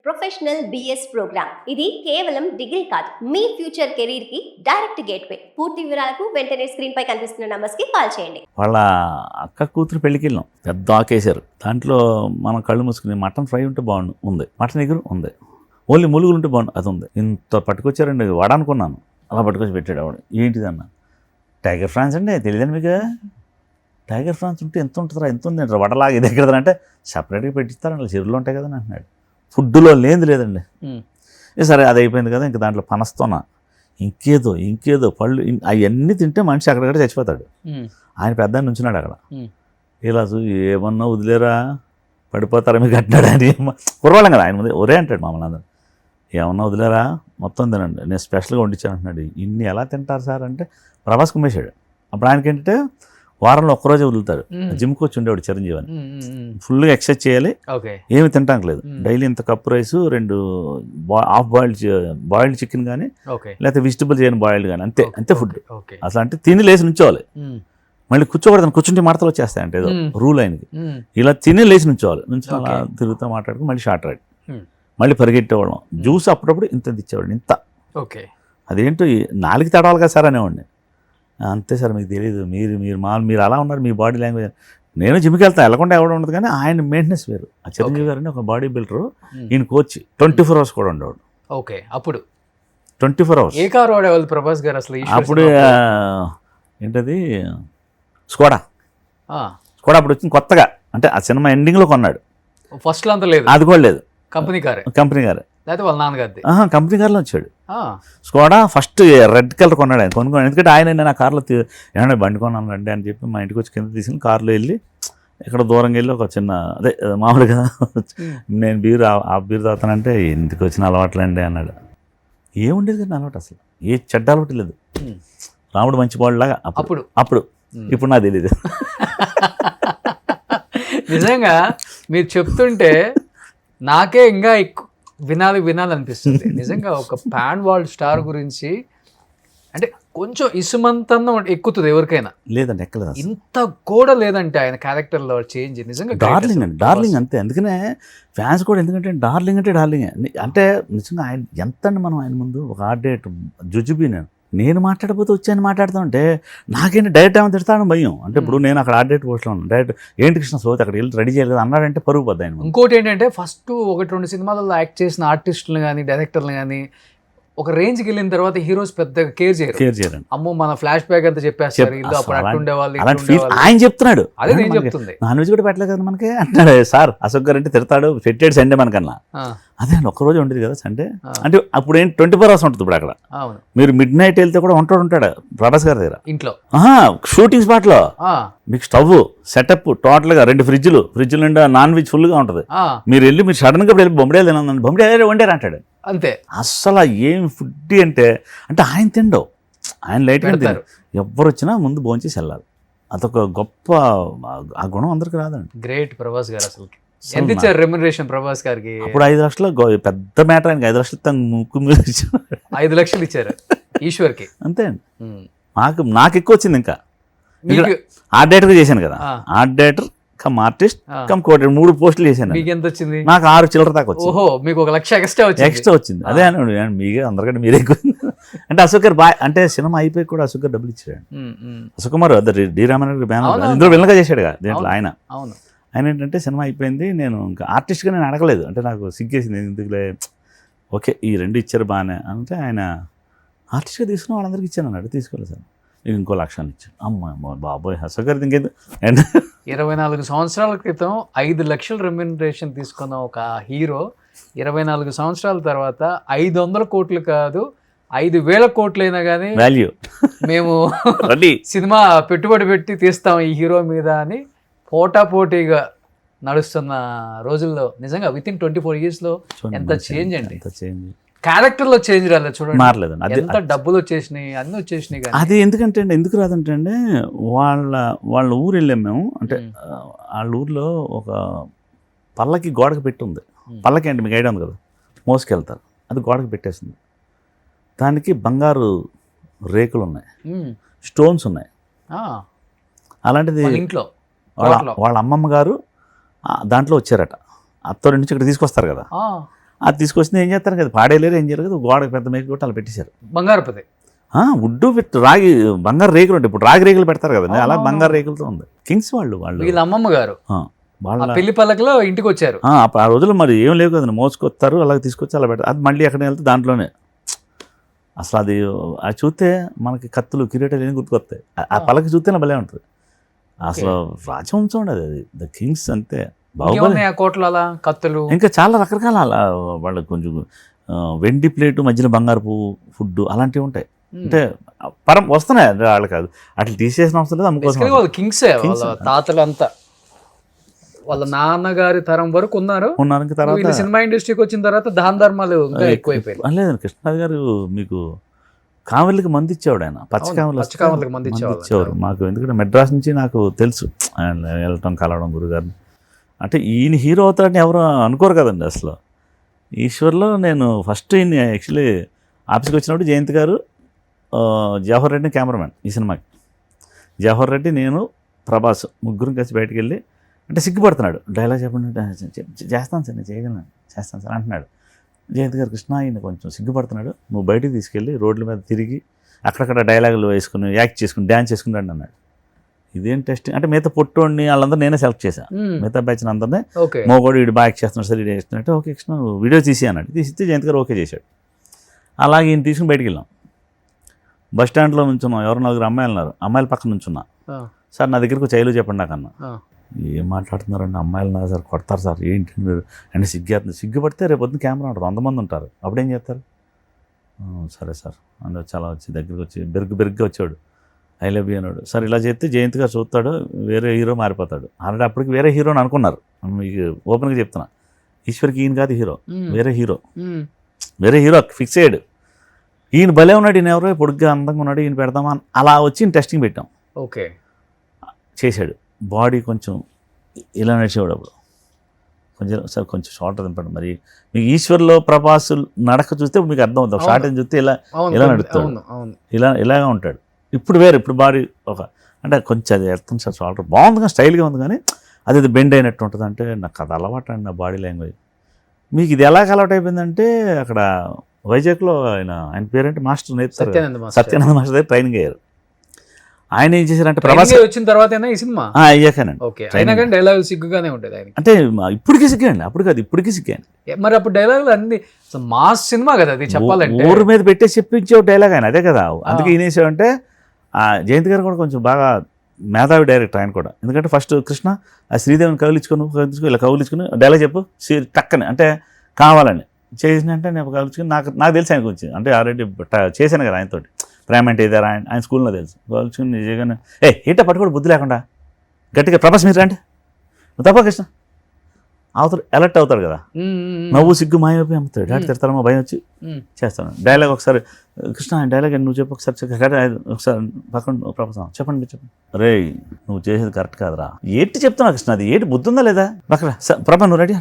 Professional BS programme. ఇది కేవలం degree కాదు, మీ ఫ్యూచర్ కెరీర్ కి డైరెక్ట్ గేట్వే. పూర్తి వివరాలకు వెంటనే స్క్రీన్ పై కనిపిస్తున్న నంబర్స్ కి కాల్ చేయండి. వాళ్ళ అక్క కూతురు పెళ్ళికి వెళ్ళాం, పెద్ద ఆకేశారు. దాంట్లో మనం కళ్ళు మూసుకుని మటన్ ఫ్రై ఉంటే బాగుండు, ఉంది. మటన్ ఎగురు ఉంది. ఓన్లీ ములుగులు ఉంటే బాగుండు, అది ఉంది. ఇంత పట్టుకొచ్చారండి, వాడనుకున్నాను. అలా పట్టుకొచ్చి పెట్టాడు ఆవిడ. ఏంటిదన్న? టైగర్ ఫ్రాన్స్ అండి, తెలియదండి మీకు? టైగర్ ఫ్రాన్స్ ఉంటే ఎంత ఉంటుందా, ఎంత ఉంది అంటారు. వడలాగా ఇది ఎక్కడ అంటే సపరేట్గా పెట్టిస్తారండి, అలా చెరువులో ఉంటాయి కదా అని అంటున్నాడు. ఫుడ్లో లేదండి. సరే అది అయిపోయింది కదా, ఇంకా దాంట్లో పనస్తోనా ఇంకేదో పళ్ళు అవన్నీ తింటే మనిషి అక్కడక్కడ చచ్చిపోతాడు. ఆయన పెద్ద నుంచున్నాడు అక్కడ. ఇలా ఏమన్నా వదిలేరా, పడిపోతారా మీకు అంటున్నాడు. అని కుర్రవాళ్ళం కదా ఆయన ముందు ఒరే అంటాడు మమ్మల్ని అందరూ. ఏమన్నా వదిలేరా, మొత్తం తినండి, నేను స్పెషల్గా వండించాను అంటున్నాడు. ఇన్ని ఎలా తింటారు సార్ అంటే ప్రభాస్ కుమ్మేశాడు. అప్పుడు ఆయనకి ఏంటంటే వారంలో ఒక్కరోజే వదులుతాడు. జిమ్కి వచ్చి ఉండేవాడు చిరంజీవి అని. ఫుల్గా ఎక్సర్సైజ్ చేయాలి, ఏమి తింటానికి లేదు. డైలీ ఇంత cup rice, 2 half boiled chicken కానీ, లేకపోతే వెజిటబుల్ చేయని బాయిల్డ్ కానీ, అంతే ఫుడ్. అసలు అంటే తిని లేచి నుంచోవాలి. మళ్ళీ కూర్చోకూడదు, కూర్చుంటే మడతలు వచ్చేస్తాయంటే ఏదో రూల్ ఆయనకి. ఇలా తిని లేచి నుంచోవాలి. నుంచి అలా తిరుగుతూ మాట్లాడుకుని మళ్ళీ షార్ట్ రైడ్, మళ్ళీ పరిగెట్టేవాళ్ళం. జ్యూస్ అప్పుడప్పుడు ఇంత ఇచ్చేవాడు, ఇంత. అదేంటో 4 తడవాలి కదా సార్ అనేవాడిని. అంతే సార్, మీకు తెలియదు, మీరు అలా ఉన్నారు, మీ బాడీ లాంగ్వేజ్. నేను జిమ్కి వెళ్తాను, వెళ్ళకుండా ఎవడ ఉండదు, కానీ ఆయన మెయింటెనెన్స్ వేరు. ఆ చిరంజీవి గారిని ఒక బాడీ బిల్డరు, ఈయన కోచ్ 24 hours కూడా ఉండేవాడు. ఓకే, అప్పుడు 24 hours. ఏ కారు వాడేవాళ్ళు ప్రభాస్ గారు అసలు? అప్పుడు ఏంటది, స్కోడా అప్పుడు వచ్చింది కొత్తగా. అంటే ఆ సినిమా ఎండింగ్లో కొన్నాడు. ఫస్ట్లో అంత లేదు, అది కూడా లేదు. కంపెనీ కారు లేకపోతే వాళ్ళ నాన్నగారిది? కంపెనీ కార్లో వచ్చాడు. స్కోడా ఫస్ట్ రెడ్ కలర్ కొన్నాడు ఆయన. కొనుక్కోండి, ఎందుకంటే ఆయన నేను ఆ కార్లో ఏమన్నా బండి కొన్నాను రండి అని చెప్పి మా ఇంటికి వచ్చి కింద తీసుకుని కార్లో వెళ్ళి ఇక్కడ దూరంగా వెళ్ళి ఒక చిన్న అదే మామూలుగా నేను ఆ బీరు తాగుతానంటే ఎందుకు వచ్చిన అలవాట్లండి అన్నాడు. ఏముండేది కదా అలవాటు, అసలు ఏ చెడ్డ అలవాటు లేదు. రాముడు మంచి బాడులాగా అప్పుడు ఇప్పుడు నాకు తెలీదు. నిజంగా మీరు చెప్తుంటే నాకే ఇంకా ఎక్కువ వినాలనిపిస్తుంది. నిజంగా ఒక పాన్ వరల్డ్ స్టార్ గురించి అంటే కొంచెం ఇసుమంతన్నా ఎక్కుతుంది ఎవరికైనా. లేదండి, ఎక్కలేదు. ఇంత కూడా లేదంటే ఆయన క్యారెక్టర్లో చేంజ్ నిజంగా డార్లింగ్ అంతే. అందుకనే ఫ్యాన్స్ కూడా ఎందుకంటే డార్లింగ్ అంటే నిజంగా ఆయన ఎంత అండి. మనం ఆయన ముందు ఒక ఆర్డేట్ జుజుబీ నేను మాట్లాడకపోతే వచ్చాయని మాట్లాడుతూ ఉంటే నాకేంటి డైరెక్ట్ ఏమైనా తిడతాను భయం. అంటే ఇప్పుడు నేను అక్కడ ఆర్డేట్ పోస్ట్లో ఉన్నాను, డైరెక్ట్ ఏంటి కృష్ణ సోతి అక్కడ వెళ్ళి రెడీ చేయలేదు అన్నాడంటే పరుగు పోద్ది ఆయన. ఇంకోటి ఏంటంటే ఫస్ట్ 1-2 సినిమాలలో యాక్ట్ చేసిన ఆర్టిస్టులు కానీ డైరెక్టర్లు కానీ ఒక రేంజ్కి వెళ్ళిన తర్వాత హీరోస్ పెద్దగా కేర్ చేయరు. అమ్మో మన ఫ్లాష్ బ్యాక్ అంతా చెప్పేస్తారు, ఇల్లు అప్పుడు అట్టుండేవాళ్ళు. ఆయన చెప్తున్నాడు, అదే నేను చెప్తుంది. నాన్ వెజ్ కూడా పెట్టలేదు కదా మనకి అంటాడు సార్. అశోక్ గారు అంటే తిడతాడు, పెట్టాడు సండే మనకన్నా. అదే అండి, ఒక్కరోజు ఉండేది కదా సండే. అంటే అప్పుడు ఏంటి 24 hours ఉంటుంది. ఇప్పుడు అక్కడ మీరు మిడ్ నైట్ వెళ్తే కూడా ఉంటాడు ప్రభాస్ గారి దగ్గర ఇంట్లో. షూటింగ్ స్పాట్లో మీకు స్టవ్ సెటప్ టోటల్గా 2 ఫ్రిడ్జ్లు నిండా నాన్ వెజ్ ఫుల్గా ఉంటుంది. మీరు వెళ్ళి మీరు సడన్ గా వెళ్ళి బొమ్మడేలు తినండి, బొమ్మడేలు వండారు అంటాడు. అంతే. అస్సలు ఏం ఫుడ్ అంటే ఆయన తిండవు, ఆయన లైట్గా తింటారు. ఎవ్వరు వచ్చినా ముందు భోంచేసి వెళ్ళాలి. అదొక గొప్ప ఆ గుణం అందరికి రాదండి. గ్రేట్ ప్రభాస్ గారు. అసలు ఎంత ఇచ్చారు రెమ్యునరేషన్ ప్రభాస్ గారికి? అప్పుడు 5 లక్షలు పెద్ద మ్యాటర్. ఆయనకి 5 లక్షలు ముక్కు మీద 5 లక్షలు ఇచ్చారు ఈశ్వర్కి. అంతే అండి. నాకు ఎక్కువ వచ్చింది. ఇంకా ఆర్ట్ డైరెక్టర్ చేశాను కదా, art director come artist cum coordinator 3 పోస్టులు చేశాను. మీకు ఎంత వచ్చింది? నాకు 6 చిల్లర దాకా వచ్చింది. ఓహో, మీకు 1 లక్ష ఎక్స్ట్రా వచ్చింది. అదే అన్నాడు, మీకే అందరికంటే మీరే ఎక్కువ. అంటే అశోక్ గారు అంటే సినిమా అయిపోయి కూడా అశోక్ గారు డబ్బులు ఇచ్చాడు. అశోక్ కుమార్ డి రామారావు బ్యానర్ ఇందులో విలన్గా చేశాడు కదా దీంట్లో. ఆయన ఏంటంటే సినిమా అయిపోయింది, నేను ఇంకా ఆర్టిస్ట్గా నేను అడగలేదు. అంటే నాకు సిగ్గేసింది, ఎందుకులే ఓకే ఈ 2 ఇచ్చారు బాగానే అంటే. ఆయన ఆర్టిస్ట్గా తీసుకున్న వాళ్ళందరికీ ఇచ్చాను అన్నాడు. తీసుకోలేదు సార్, నేను ఇంకో 1 లక్ష ఇచ్చాను. అమ్మ బాబోయ్, అశోక్ గారు ఇంకేంది. 24 సంవత్సరాల క్రితం 5 లక్షల రెమ్యునరేషన్ తీసుకున్న ఒక హీరో 24 సంవత్సరాల తర్వాత 500 కోట్లు కాదు 5,000 కోట్లైనా కానీ వాల్యూ మేము సినిమా పెట్టుబడి పెట్టి తీస్తాం ఈ హీరో మీద అని పోటాపోటీగా నడుస్తున్న రోజుల్లో నిజంగా విత్ ఇన్ 24 years ఎంత చేంజ్ అండి. క్యారెక్టర్లో చేంజ్ రాలేదు చూడండి, మారలేదు. ఎంత డబ్బులు వచ్చేసినాయి, అన్నీ వచ్చేసినాయి. అది ఎందుకంటే ఎందుకు రాదంటే అండి, వాళ్ళ ఊరు వెళ్ళాం మేము. అంటే వాళ్ళ ఊర్లో ఒక పల్లకి గోడకు పెట్టి ఉంది. పల్లకి అంటే మీకు ఐడియా ఉంది కదా, మోసుకెళ్తారు. అది గోడకు పెట్టేసింది. దానికి బంగారు రేకులు ఉన్నాయి, స్టోన్స్ ఉన్నాయి. అలాంటిది ఇంట్లో వాళ్ళ అమ్మమ్మ గారు దాంట్లో వచ్చారట. అత్తోరి నుంచి ఇక్కడ తీసుకొస్తారు కదా, అది తీసుకొచ్చింది ఏం చేస్తారు కదా, పాడేలేరు ఏం చేయలేదు, గోడకు పెద్ద మేక కొట్టి అలా పెట్టేశారు. బంగారపతి వుడ్డు విత్ రాగి బంగారు రేకులు ఉంటాయి, ఇప్పుడు రాగి రేకులు పెడతారు కదా, అలా అవునవును. బంగారు రేకులతో ఉంది. కింగ్స్ వాళ్ళు వీళ్ళ అమ్మమ్మ గారు వాళ్ళ ఆ పెళ్లి పల్లకిలో ఇంటికి వచ్చారు. ఆ రోజులు మరి ఏం లేవు కదండి, మోసుకొస్తారు అలాగే తీసుకొచ్చి అలా పెడతారు. అది మళ్ళీ ఎక్కడ వెళ్తే దాంట్లోనే అసలు అది చూస్తే మనకి కత్తులు కిరీటాలు ఏం గుర్తుకొస్తాయి. ఆ పలక చూస్తేనే భలే ఉంటుంది. అసలు రాజవంశం ఉండదు అది, ద కింగ్స్ అంతే. బాహుబలి ఆ కోట్లు అలా కత్తులు ఇంకా చాలా రకరకాల అలా వాళ్ళకి కొంచెం వెండి ప్లేటు మధ్యలో బంగారు పువ్వు ఫుడ్ అలాంటివి ఉంటాయి. అంటే వస్తున్నాయి వాళ్ళు కాదు, అట్లా తీసేసిన అవసరం లేదు, అమ్ముకోసం. వాళ్ళు కింగ్సే, వాళ్ళ తాతలు అంతా వాళ్ళ నాన్నగారి తరం వరకు ఉన్నారు. ఇంకా తర్వాత సినిమా ఇండస్ట్రీకి వచ్చిన తర్వాత దాన ధర్మాలు ఇంకా ఎక్కువైపోయాయి. లేదండి, కృష్ణరాజు గారు మీకు కావలికి మంది ఇచ్చేవాడు, ఆయన పచ్చకామలకు మంది ఇచ్చేవారు మాకు. ఎందుకంటే మెడ్రాస్ నుంచి నాకు తెలుసు ఆయన వెళ్ళటం కలవడం గురుగారిని. అంటే ఈయన హీరో అవుతాడని ఎవరు అనుకోరు కదండి అసలు. ఈశ్వర్లో నేను ఫస్ట్ ఈయన యాక్చువల్లీ ఆఫీస్కి వచ్చినప్పుడు జయంత్ గారు, జవహర్ రెడ్డి కెమెరామెన్ ఈ సినిమాకి. జవహర్ రెడ్డి, నేను, ప్రభాస్ ముగ్గురం కలిసి బయటకు వెళ్ళి, అంటే సిగ్గుపడుతున్నాడు, డైలాగ్ చెప్పండి, చేస్తాను సార్, నేను చేయగలను, చేస్తాను సార్ అంటున్నాడు. జయంత్ గారు, కృష్ణ ఈయన కొంచెం సిగ్గుపడుతున్నాడు, నువ్వు బయటికి తీసుకెళ్ళి రోడ్ల మీద తిరిగి అక్కడక్కడ డైలాగులు వేసుకుని యాక్ట్ చేసుకుని డ్యాన్స్ చేసుకుంటాడు అన్నాడు. ఇదేం టెస్టింగ్ అంటే, మిగతా పొట్టోడిని వాళ్ళందరూ నేనే సెలెక్ట్ చేశాను, మిగతా బ్యాచ్ని అందరినీ. మోగోడు వీడు బాగా యాక్ట్ చేస్తున్నాడు సార్, వీడు చేస్తున్నట్టు, ఓకే కృష్ణ వీడియో తీసి అన్నాడు. తీసిస్తే జయంత్ గారు ఓకే చేశాడు. అలాగే ఈయన తీసుకుని బయటికి వెళ్ళాం. బస్ స్టాండ్లో నుంచున్నాం, ఎవరు 4 అమ్మాయిలు ఉన్నారు, అమ్మాయిల పక్కన నుంచున్నా. సార్ నా దగ్గరకు చైలు చెప్పండి నాకన్నా. ఏం మాట్లాడుతున్నారండి, అమ్మాయిలు నా సార్ కొడతారు సార్, ఏంటి మీరు అంటే సిగ్గుపడితే రేపు పొద్దున్న కెమెరా ఉంటుంది, 100 మంది ఉంటారు, అప్పుడేం చేస్తారు. సరే సార్ అని చాలా వచ్చి దగ్గరికి వచ్చి బెరుగ్గా వచ్చాడు, ఐ లవ్ యూ అన్నాడు. సార్ ఇలా చేస్తే జయంత్ గారు చూస్తాడు, వేరే హీరో మారిపోతాడు. ఆల్రెడీ అప్పటికి వేరే హీరోని అనుకున్నారు, మీకు ఓపెన్గా చెప్తున్నా. ఈశ్వర్కి ఈయన కాదు హీరో, వేరే హీరో ఫిక్స్ అయ్యాడు. ఈయన భలే ఉన్నాడు, ఈయన ఎవరో పొడుగ్గా అందంగా ఉన్నాడు, ఈయన పెడదామా అలా వచ్చి టెస్టింగ్ పెట్టాం. ఓకే చేశాడు. బాడీ కొంచెం ఇలా నడిచేవాడు అప్పుడు, కొంచెం షార్ట్ దింపండి. మరి మీకు ఈశ్వర్లో ప్రభాస్ నడక చూస్తే మీకు అర్థం అవుతుంది, షార్ట్ అని చూస్తే ఇలా నడుస్తాడు, ఇలాగా ఉంటాడు. ఇప్పుడు బాడీ అంటే కొంచెం అది ఎడుతుంది సార్, షార్ట్ బాగుంది కానీ స్టైల్గా ఉంది, కానీ అది బెండ్ అయినట్టు ఉంటుంది. అంటే నాకు అది అలవాటు అండి, నా బాడీ లాంగ్వేజ్. మీకు ఇది ఎలా అలవాటు అయిపోయిందంటే, అక్కడ వైజాగ్లో ఆయన పేరేంటి మాస్టర్ నేర్పుతారు, సత్యానంద మాస్టర్ దగ్గర ట్రైనింగ్ అయ్యారు. ఆయన ఏం చేశారంటే, ప్రభాస్ వచ్చిన తర్వాత ఈ సినిమా అయ్యాకనండి డైలాగ్ సిగ్గుగానే ఉండేది ఆయన. అంటే ఇప్పటికీ సిగ్గాండి, అప్పుడు కాదు ఇప్పటికీ సిగ్గాండి. మరి అప్పుడు డైలాగులు అన్ని మాస్ సినిమా కదా అది, చెప్పాలంటే ఊరు మీద పెట్టేసి చెప్పించే డైలాగ్ ఆయన అదే కదా. అందుకే ఈయన వేసాడంటే, జయంత్ గారు కూడా కొంచెం బాగా మేధావి డైరెక్టర్ ఆయన కూడా. ఎందుకంటే ఫస్ట్ కృష్ణ ఆ శ్రీదేవిని కౌలించుకొని ఇలా కౌలించుకుని డైలాగ్ చెప్పు టక్కని అంటే కావాలని చేసినంటే నేను కౌలించుకుని నాకు తెలిసి ఆయన గురించి, అంటే ఆల్రెడీ చేశాను కదా ఆయనతోటి, ప్రేమ అంటే ఇదే ఆయన స్కూల్లో తెలుసు. కౌలించుకుని నిజంగానే ఏంటో పట్టుకోడు బుద్ధి లేకుండా గట్టిగా ప్రభాస్ మీరు అంటే తప్ప కృష్ణ అవుతాడు, అలర్ట్ అవుతాడు కదా, నవ్వు సిగ్గు మాయమైపోయి అమ్ముతాడు. డాడీ తిడతారమ్మా భయం వచ్చి చేస్తాను. డైలాగ్ ఒకసారి కృష్ణ డైలాగ్ నువ్వు చెప్పు ఒకసారి పక్కన ప్రభాస్ చెప్పండి రే నువ్వు చేసేది కరెక్ట్ కాదురా, ఏంటి చెప్తున్నా కృష్ణ, అది ఏంటి బుద్ధి ఉందా లేదా పక్కన ప్రభా నువ్వు రెడీ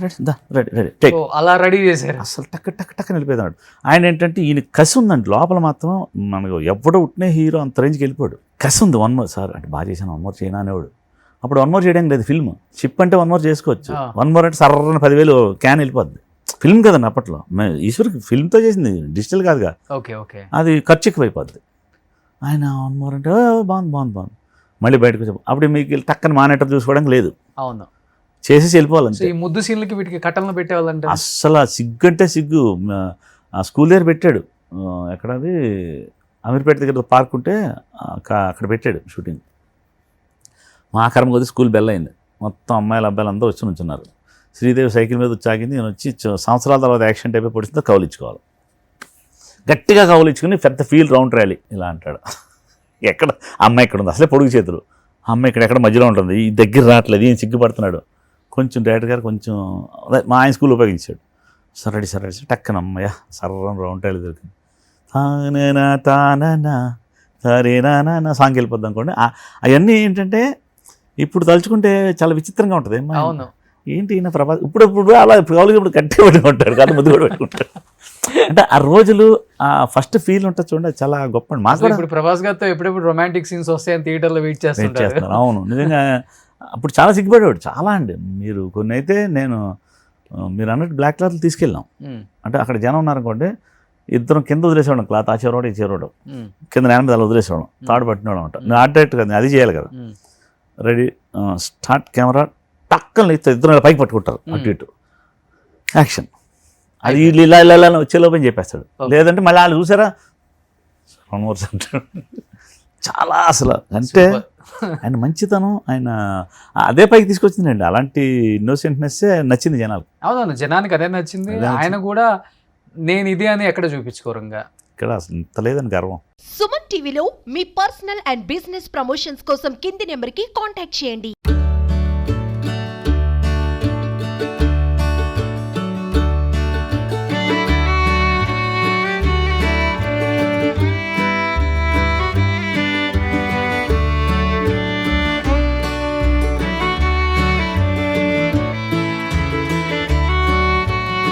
రెడీ అలా రెడీ చేశారు. అసలు టక్ వెళ్ళిపోయాడు. ఆయన ఏంటంటే ఈయన కసి ఉందండి లోపల మాత్రం, మనకు ఎవడో ఉట్నే హీరో అంత రేంజ్కి వెళ్ళిపోయాడు. కసి ఉంది, 1 more సార్ అంటే బాగా చేశాను, 1 more చేయనా అనేవాడు. అప్పుడు 1 more చేయడానికి లేదు, ఫిల్మ్ షిప్ అంటే 1 more చేసుకోవచ్చు, 1 more అంటే సర్రని 10,000 క్యాన్ వెళ్ళిపోద్ది. ఫిల్మ్ కదండి అప్పట్లో, ఈశ్వర్కి ఫిల్మ్తో చేసింది, డిజిటల్ కాదుగా, అది ఖర్చు ఎక్కువైపోద్ది. ఆయన 1 more అంటే బాగుంది మళ్ళీ బయటకు వచ్చి అప్పుడు మీకు టక్కని మానేటర్ చూసుకోవడానికి లేదు, అవును చేసేసి వెళ్ళిపోవాలంటే. ఈ ముద్దు సీన్లకి వీటికి కట్టలను పెట్టేవాళ్ళంటే అస్సలు సిగ్గు అంటే సిగ్గు. ఆ స్కూల్ దగ్గర పెట్టాడు, ఎక్కడది అమీర్పేట దగ్గర పార్క్ ఉంటే అక్కడ పెట్టాడు షూటింగ్. మా కర్మ కొద్ది స్కూల్ బెల్ అయింది, మొత్తం అమ్మాయిలు అబ్బాయిలు అందరూ వచ్చి నుంచున్నారు. శ్రీదేవి సైకిల్ మీద వచ్చాగింది, నేను వచ్చి సంవత్సరాల తర్వాత యాక్సిడెంట్ అయిపోయి పొడిస్తే కౌలించుకోవాలి, గట్టిగా కౌలించుకుని పెద్ద ఫీల్ రౌండ్ ర్యాలీ ఇలా అంటాడు. ఎక్కడ అమ్మాయి ఇక్కడ ఉంది, అసలే పొడుగు చేతులు, అమ్మాయి ఎక్కడ మధ్యలో ఉంటుంది, ఈ దగ్గర రావట్లేదు, ఈయన సిగ్గుపడుతున్నాడు. కొంచెం డైరెక్టర్ గారు కొంచెం మా ఆయన స్కూల్ ఉపయోగించాడు. సరడి టక్కన అమ్మయ్య సర్రం రౌండ్ ర్యాలీ దొరికింది. తానేనా సాంగ్ వెళ్ళిపోద్ది అనుకోండి. అవన్నీ ఏంటంటే ఇప్పుడు తలుచుకుంటే చాలా విచిత్రంగా ఉంటుంది. ఏంటి ఈయన ప్రభాస్ ఇప్పుడు అలా ఇప్పుడు గట్టిగా పెట్టుకుంటాడు, కాదు ముద్దు కూడా పెట్టుకుంటాడు. అంటే ఆ రోజులు ఆ ఫస్ట్ ఫీల్ ఉంటుంది చూడండి, చాలా గొప్ప. మాకు ఇప్పుడు ప్రభాస్ గారితో ఎప్పుడెప్పుడు రొమాంటిక్ సీన్స్ వస్తాయని థియేటర్లో వెయిట్ చేస్తాను. అవును నిజంగా అప్పుడు చాలా సిగ్గుపడేవాడు చాలా అండి. మీరు కొన్ని అయితే నేను మీరు అన్నట్టు బ్లాక్ క్లాత్లు తీసుకెళ్ళాం. అంటే అక్కడ జనం ఉన్నారనుకోండి, ఇద్దరం కింద వదిలేసేవాడు క్లాత్, ఆ చెరోడు ఈ చెరోడు కింద నేల మీద అలా వదిలేసేవాడు, తాడు పట్టినవాడు అనమాట. నేను ఆర్డర్ కదా, అది చేయాలి కదా. రెడీ, స్టార్ట్, కెమెరా, టక్కని ఇద్దరు ఇలా పైకి పట్టుకుంటారు, అటు ఇటు, యాక్షన్. అది వీళ్ళు ఇలా ఇలా ఇలా వచ్చేలోపని చెప్పేస్తాడు. లేదంటే మళ్ళీ వాళ్ళు చూసారా 1 more అంటాడు. చాలా అసలు అంటే ఆయన మంచితనం, ఆయన అదే పైకి తీసుకొచ్చిందండి. అలాంటి ఇన్నోసెంట్నెస్సే నచ్చింది జనాలకు. అవునవును, జనానికి అదే నచ్చింది. ఆయన కూడా నేను ఇది అని ఎక్కడ చూపించుకోరు, ఇక్కడ అసలు ఇంత లేదని గర్వం. సుమన్ టీవీలో మీ పర్సనల్ అండ్ బిజినెస్ ప్రమోషన్స్ కోసం కింది నెంబర్కి కాంటాక్ట్ చేయండి.